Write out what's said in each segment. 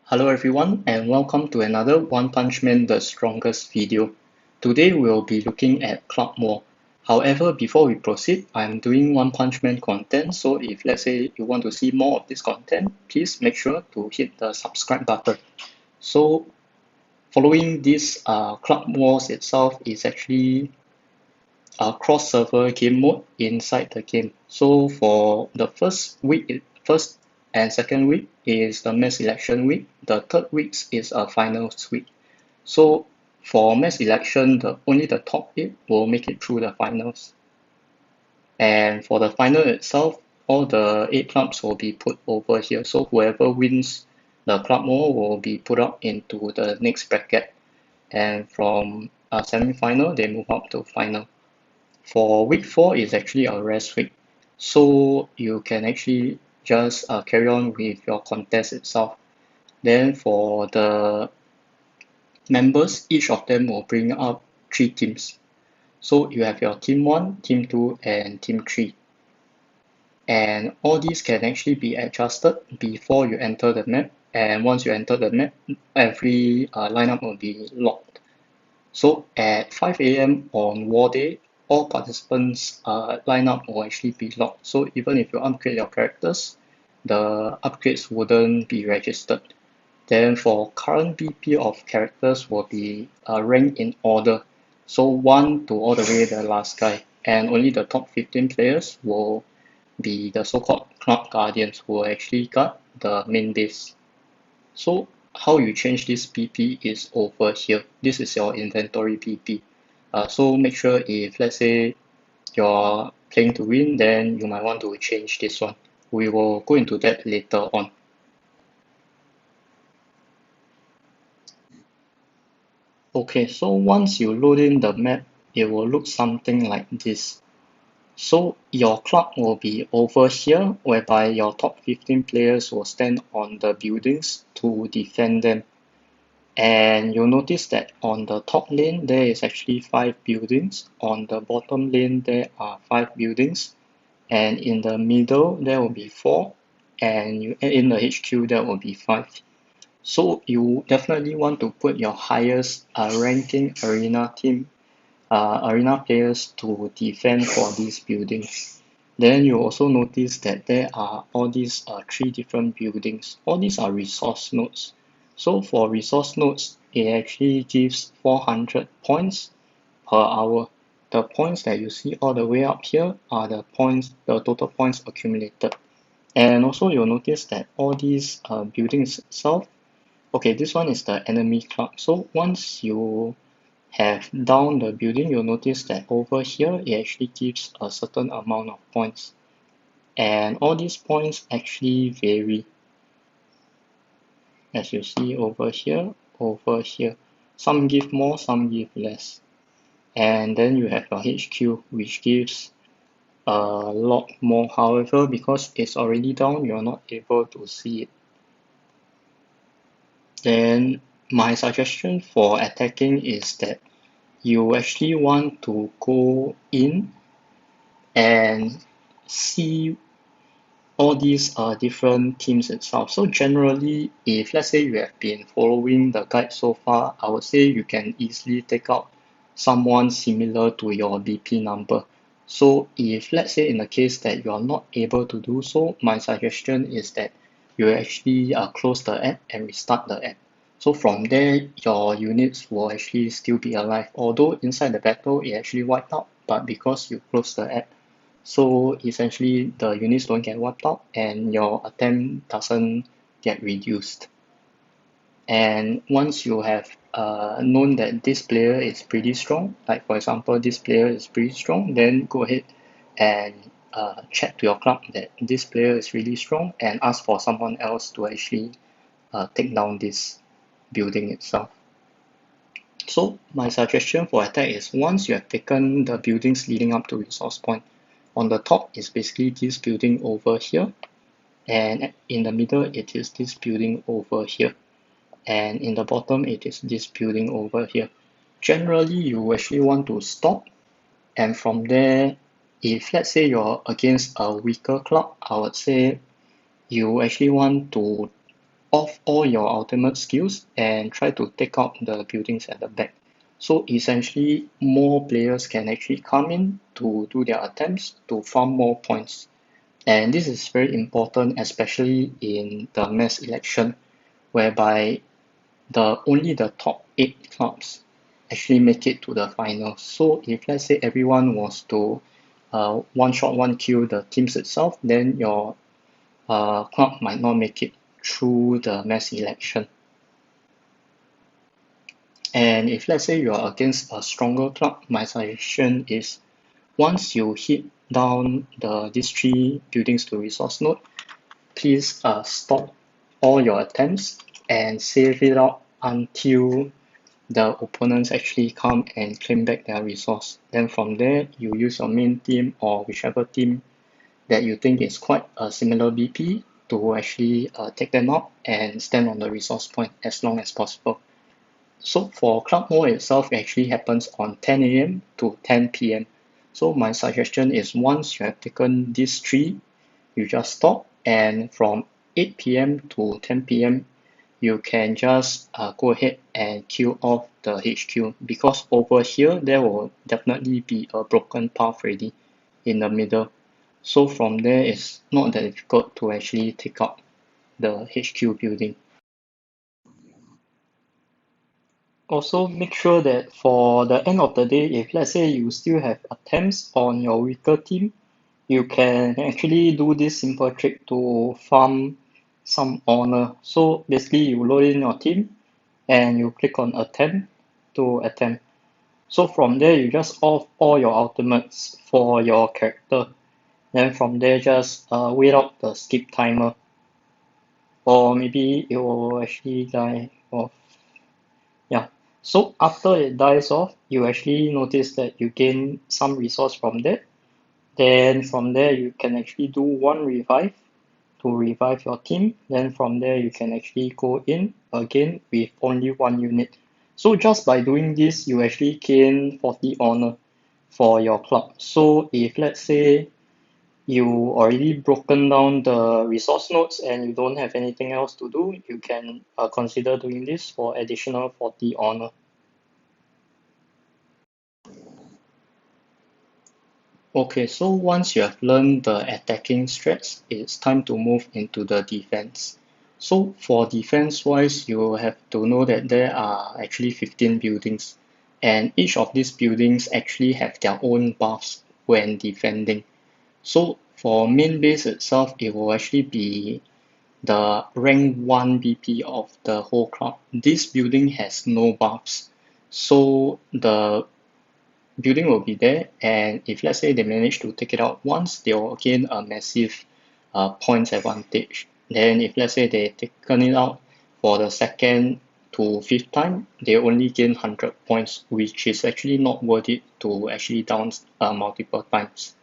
Hello everyone and welcome to another One Punch Man The Strongest video. Today we'll be looking at Club War. However, before we proceed, I'm doing One Punch Man content, so if let's say you want to see more of this content, please make sure to hit the subscribe button. So following this Club Wars itself is actually a cross-server game mode inside the game. So for the first and second week is the mass election week. The third week is a finals week. So for mass election, only the top 8 will make it through the finals. And for the final itself, all the 8 clubs will be put over here. So whoever wins the club war will be put up into the next bracket. And from a semi-final, they move up to final. For week 4 is actually a rest week, so you can actually just carry on with your contest itself. Then for the members, each of them will bring up 3 teams. So you have your team 1, team 2 and team 3. And all these can actually be adjusted before you enter the map, and once you enter the map, every lineup will be locked. So at 5 a.m. on war day, all participants' lineup will actually be locked. So even if you upgrade your characters, the upgrades wouldn't be registered. Then for current BP of characters will be ranked in order. So 1 to all the way the last guy. And only the top 15 players will be the so-called club guardians who will actually guard the main base. So how you change this BP is over here. This is your inventory BP. So make sure if let's say you're playing to win, then you might want to change this one. We will go into that later on. Okay, so once you load in the map, it will look something like this. So your club will be over here, whereby your top 15 players will stand on the buildings to defend them. And you'll notice that on the top lane there is actually 5 buildings, on the bottom lane there are 5 buildings, and in the middle there will be 4, and you add in the HQ there will be 5. So you definitely want to put your highest ranking arena players to defend for these buildings. Then you also notice that there are all these 3 different buildings. All these are resource nodes. So for resource nodes, it actually gives 400 points per hour. The points that you see all the way up here are the total points accumulated. And also you'll notice that all these buildings itself, okay, this one is the enemy club. So once you have down the building, you'll notice that over here it actually gives a certain amount of points. And all these points actually vary. As you see over here, some give more, some give less. And then you have your HQ, which gives a lot more. However, because it's already down, you're not able to see it. Then my suggestion for attacking is that you actually want to go in and see all these different teams itself. So generally, if let's say you have been following the guide so far, I would say you can easily take out someone similar to your BP number. So if let's say in the case that you are not able to do so, my suggestion is that you actually close the app and restart the app. So from there, your units will actually still be alive. Although inside the battle, it actually wiped out, but because you close the app, so essentially the units don't get wiped out and your attempt doesn't get reduced. And once you have known that this player is pretty strong, like for example this player is pretty strong, then go ahead and chat to your club that this player is really strong and ask for someone else to actually take down this building itself. So my suggestion for attack is once you have taken the buildings leading up to resource point, on the top is basically this building over here, and in the middle it is this building over here, and in the bottom it is this building over here. Generally you actually want to stop, and from there, if let's say you're against a weaker club, I would say you actually want to off all your ultimate skills and try to take out the buildings at the back. So essentially, more players can actually come in to do their attempts to farm more points. And this is very important, especially in the mass election, whereby only the top 8 clubs actually make it to the finals. So if let's say everyone was to one shot one kill the teams itself, then your club might not make it through the mass election. And if let's say you are against a stronger club, my suggestion is once you hit down these 3 buildings to resource node, please stop all your attempts and save it out until the opponents actually come and claim back their resource. Then from there, you use your main team or whichever team that you think is quite a similar BP to actually take them out and stand on the resource point as long as possible. So for Club Mode itself, it actually happens on 10 a.m. to 10 p.m. So my suggestion is once you have taken these 3, you just stop, and from 8 p.m. to 10 p.m. you can just go ahead and kill off the HQ, because over here there will definitely be a broken path ready in the middle. So from there it's not that difficult to actually take out the HQ building. Also make sure that for the end of the day, if let's say you still have attempts on your weaker team, you can actually do this simple trick to farm some honor. So basically you load in your team and you click on attempt to attempt. So from there you just off all your ultimates for your character. Then from there just wait out the skip timer, or maybe it will actually die off. Yeah. So after it dies off, you actually notice that you gain some resource from that. Then from there you can actually do 1 revive to revive your team. Then from there you can actually go in again with only 1 unit. So just by doing this, you actually gain 40 honor for your club. So if let's say you already broken down the resource nodes and you don't have anything else to do, you can consider doing this for additional 40 honor. Okay, so once you have learned the attacking strats, it's time to move into the defense. So for defense wise, you have to know that there are actually 15 buildings, and each of these buildings actually have their own buffs when defending. So for main base itself, it will actually be the rank 1 BP of the whole club. This building has no buffs, so the building will be there, and if let's say they manage to take it out once, they will gain a massive points advantage. Then if let's say they taken it out for the second to fifth time, they only gain 100 points, which is actually not worth it to actually down multiple times.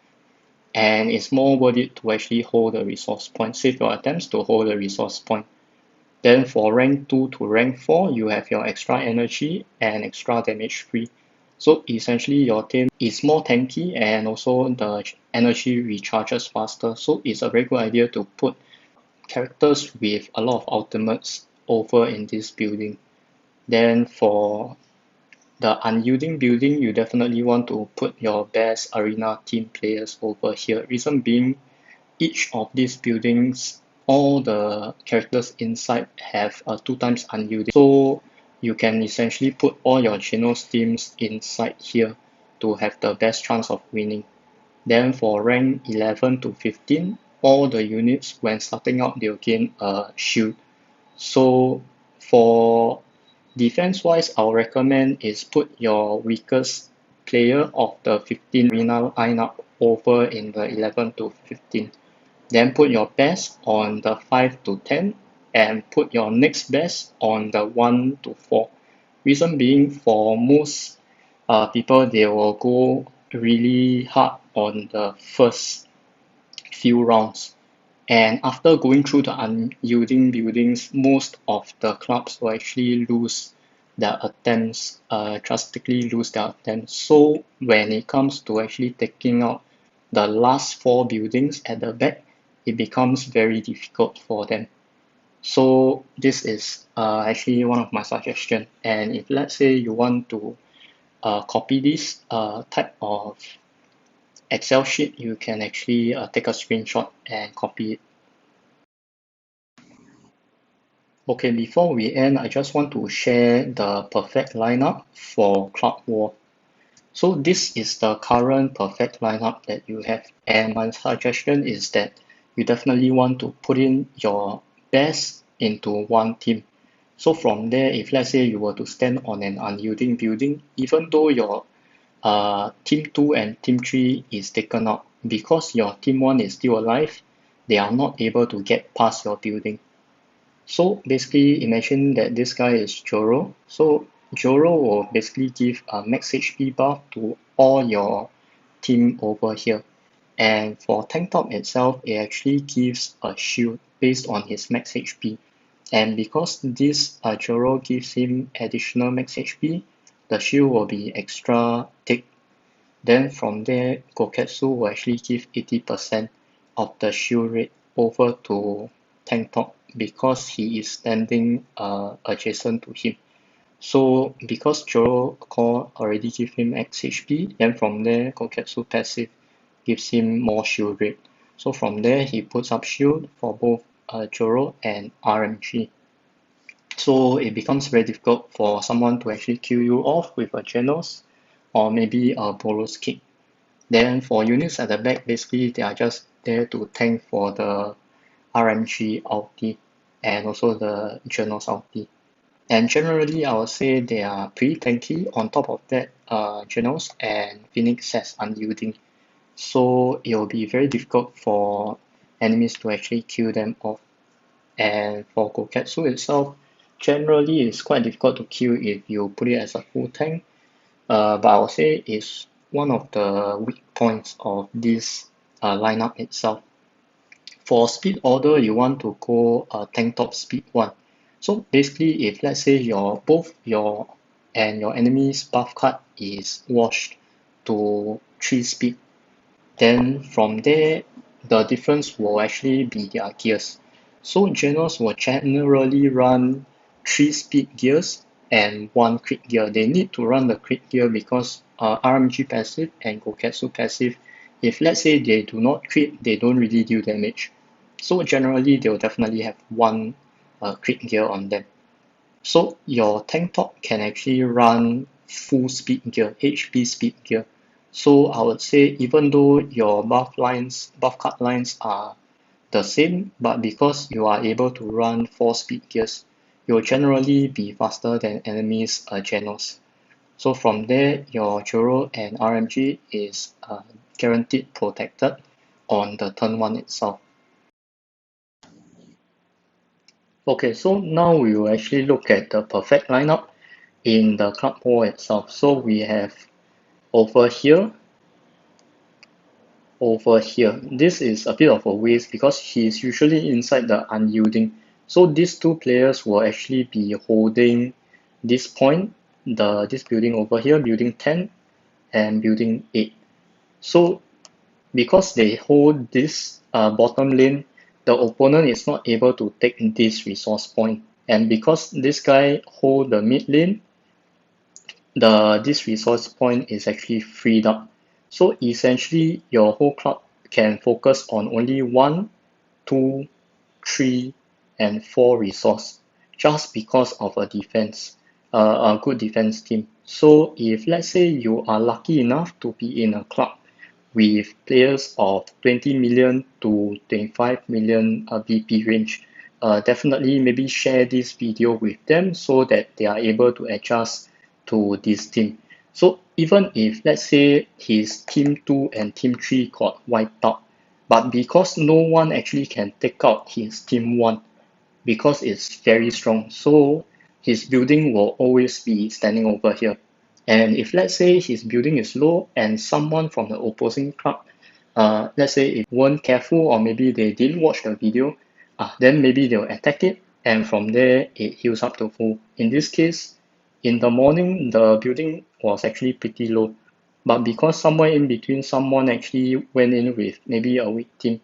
And it's more worth it to actually hold the resource point, save your attempts to hold the resource point. Then for rank 2 to rank 4, you have your extra energy and extra damage free. So essentially your team is more tanky and also the energy recharges faster. So it's a very good idea to put characters with a lot of ultimates over in this building. Then for the unyielding building, you definitely want to put your best arena team players over here. Reason being, each of these buildings, all the characters inside have 2 times unyielding. So you can essentially put all your Genos teams inside here to have the best chance of winning. Then for rank 11 to 15, all the units when starting out they'll gain a shield. So for defense wise, I'll recommend is put your weakest player of the 15 arena lineup over in the 11 to 15. Then put your best on the 5 to 10 and put your next best on the 1 to 4. Reason being, for most people, they will go really hard on the first few rounds. And after going through the unyielding buildings, most of the clubs will actually lose their attempts, drastically lose their attempts. So when it comes to actually taking out the last 4 buildings at the back, it becomes very difficult for them. So this is actually one of my suggestions. And if let's say you want to copy this type of Excel sheet, you can actually take a screenshot and copy it. Okay, before we end, I just want to share the perfect lineup for Club War. So this is the current perfect lineup that you have, and my suggestion is that you definitely want to put in your best into one team. So from there, if let's say you were to stand on an unyielding building, even though your team 2 and team 3 is taken out, because your team 1 is still alive, they are not able to get past your building. So basically, imagine that this guy is Joro. So Joro will basically give a max HP buff to all your team over here. And for Tank Top itself, it actually gives a shield based on his max HP. And because this Joro gives him additional max HP, the shield will be extra thick. Then from there, Goketsu will actually give 80% of the shield rate over to Tank Top because he is standing adjacent to him. So because Joro Core already give him X HP, then from there Goketsu passive gives him more shield rate. So from there he puts up shield for both Joro and RMG. So it becomes very difficult for someone to actually kill you off with a Genos or maybe a Boros kick. Then for units at the back, basically they are just there to tank for the RMG ulti and also the Genos ulti. And generally, I would say they are pretty tanky. On top of that, Genos and Phoenix has unyielding, so it will be very difficult for enemies to actually kill them off. And for Goketsu itself, generally it's quite difficult to kill if you put it as a full tank. But I would say it's one of the weak points of this lineup itself. For speed order, you want to go tank top speed 1. So basically, if let's say both your and your enemy's buff card is washed to 3 speed, then from there, the difference will actually be their gears. So Genos will generally run 3 speed gears and 1 crit gear. They need to run the crit gear because RMG passive and Goketsu passive, if let's say they do not crit, they don't really deal damage. So generally, they will definitely have 1 crit gear on them. So your tank top can actually run full speed gear, HP speed gear. So I would say even though your buff cut lines are the same, but because you are able to run 4 speed gears, you'll generally be faster than enemies' Genos. So from there, your Joro and RMG is guaranteed protected on the turn 1 itself. Okay, so now we will actually look at the perfect lineup in the club war itself. So we have over here, over here. This is a bit of a waste because he's usually inside the unyielding. So these two players will actually be holding this point, this building over here, building 10 and building 8. So because they hold this bottom lane, the opponent is not able to take this resource point. And because this guy hold the mid lane, this resource point is actually freed up. So essentially, your whole club can focus on only 1, 2, 3, and 4 resource just because of a good defense team. So if let's say you are lucky enough to be in a club with players of 20 million to 25 million BP range, definitely maybe share this video with them so that they are able to adjust to this team. So even if let's say his team 2 and team 3 got wiped out, but because no one actually can take out his team 1 because it's very strong, so his building will always be standing over here. And if let's say his building is low and someone from the opposing club, let's say if weren't careful or maybe they didn't watch the video, then maybe they'll attack it and from there it heals up to full. In this case, in the morning the building was actually pretty low, but because somewhere in between someone actually went in with maybe a weak team,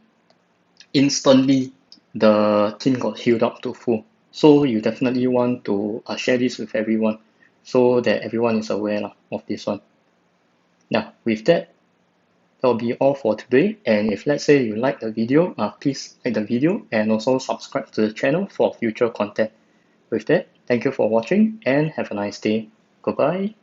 instantly the tin got healed up to full. So you definitely want to share this with everyone so that everyone is aware lah of this one. Now with that, will be all for today, and if let's say you like the video, please like the video and also subscribe to the channel for future content. With that, thank you for watching and have a nice day. Goodbye.